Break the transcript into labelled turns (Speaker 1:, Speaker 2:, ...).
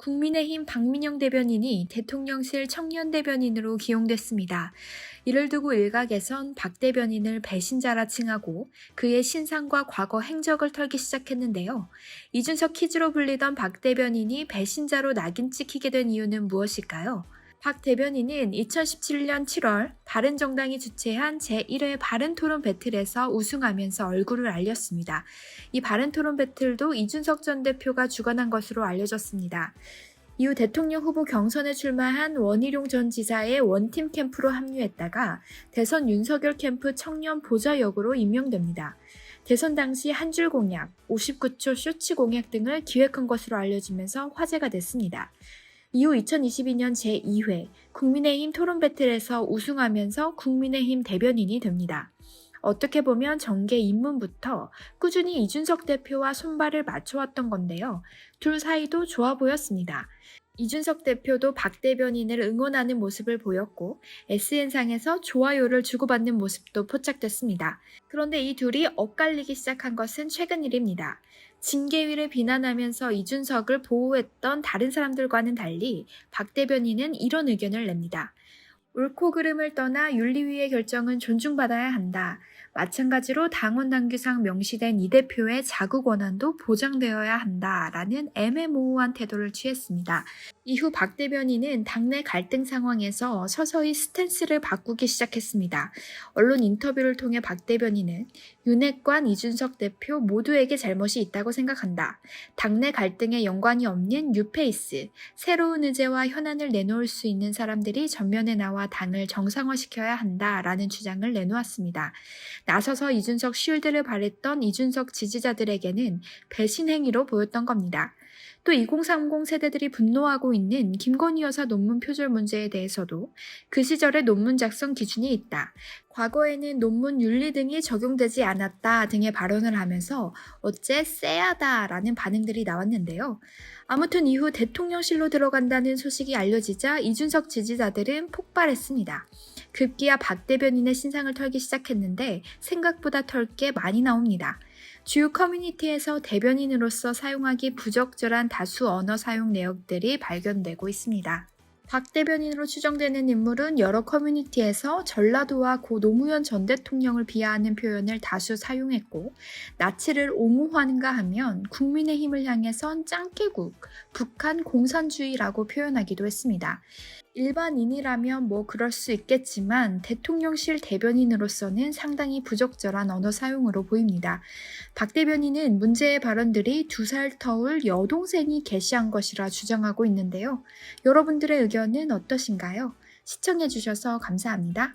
Speaker 1: 국민의힘 박민영 대변인이 대통령실 청년 대변인으로 기용됐습니다. 이를 두고 일각에선 박 대변인을 배신자라 칭하고 그의 신상과 과거 행적을 털기 시작했는데요. 이준석 퀴즈로 불리던 박 대변인이 배신자로 낙인 찍히게 된 이유는 무엇일까요? 박 대변인은 2017년 7월 바른정당이 주최한 제1회 바른토론 배틀에서 우승하면서 얼굴을 알렸습니다. 이 바른토론 배틀도 이준석 전 대표가 주관한 것으로 알려졌습니다. 이후 대통령 후보 경선에 출마한 원희룡 전 지사의 원팀 캠프로 합류했다가 대선 윤석열 캠프 청년 보좌 역으로 임명됩니다. 대선 당시 한 줄 공약, 59초 쇼츠 공약 등을 기획한 것으로 알려지면서 화제가 됐습니다. 이후 2022년 제2회 국민의힘 토론 배틀에서 우승하면서 국민의힘 대변인이 됩니다. 어떻게 보면 정계 입문부터 꾸준히 이준석 대표와 손발을 맞춰왔던 건데요. 둘 사이도 좋아 보였습니다. 이준석 대표도 박 대변인을 응원하는 모습을 보였고 SN상에서 좋아요를 주고받는 모습도 포착됐습니다. 그런데 이 둘이 엇갈리기 시작한 것은 최근 일입니다. 징계위를 비난하면서 이준석을 보호했던 다른 사람들과는 달리 박 대변인은 이런 의견을 냅니다. 옳고 그름을 떠나 윤리위의 결정은 존중받아야 한다. 마찬가지로 당원 당규상 명시된 이 대표의 자구 권한도 보장되어야 한다라는 애매모호한 태도를 취했습니다. 이후 박 대변인은 당내 갈등 상황에서 서서히 스탠스를 바꾸기 시작했습니다. 언론 인터뷰를 통해 박 대변인은 윤핵관, 이준석 대표 모두에게 잘못이 있다고 생각한다. 당내 갈등에 연관이 없는 뉴페이스, 새로운 의제와 현안을 내놓을 수 있는 사람들이 전면에 나와 당을 정상화시켜야 한다라는 주장을 내놓았습니다. 나서서 이준석 쉴드를 발했던 이준석 지지자들에게는 배신 행위로 보였던 겁니다. 또 2030 세대들이 분노하고 있는 김건희 여사 논문 표절 문제에 대해서도 그 시절의 논문 작성 기준이 있다. 과거에는 논문 윤리 등이 적용되지 않았다 등의 발언을 하면서 어째 쎄하다라는 반응들이 나왔는데요. 아무튼 이후 대통령실로 들어간다는 소식이 알려지자 이준석 지지자들은 폭발했습니다. 급기야 박 대변인의 신상을 털기 시작했는데 생각보다 털 게 많이 나옵니다. 주요 커뮤니티에서 대변인으로서 사용하기 부적절한 다수 언어 사용 내역들이 발견되고 있습니다. 박 대변인으로 추정되는 인물은 여러 커뮤니티에서 전라도와 고 노무현 전 대통령을 비하하는 표현을 다수 사용했고 나치를 옹호하는가 하면 국민의힘을 향해선 짱깨국, 북한 공산주의라고 표현하기도 했습니다. 일반인이라면 뭐 그럴 수 있겠지만 대통령실 대변인으로서는 상당히 부적절한 언어 사용으로 보입니다. 박 대변인은 문제의 발언들이 2살 터울 여동생이 게시한 것이라 주장하고 있는데요. 여러분들의 의견은 어떠신가요? 시청해주셔서 감사합니다.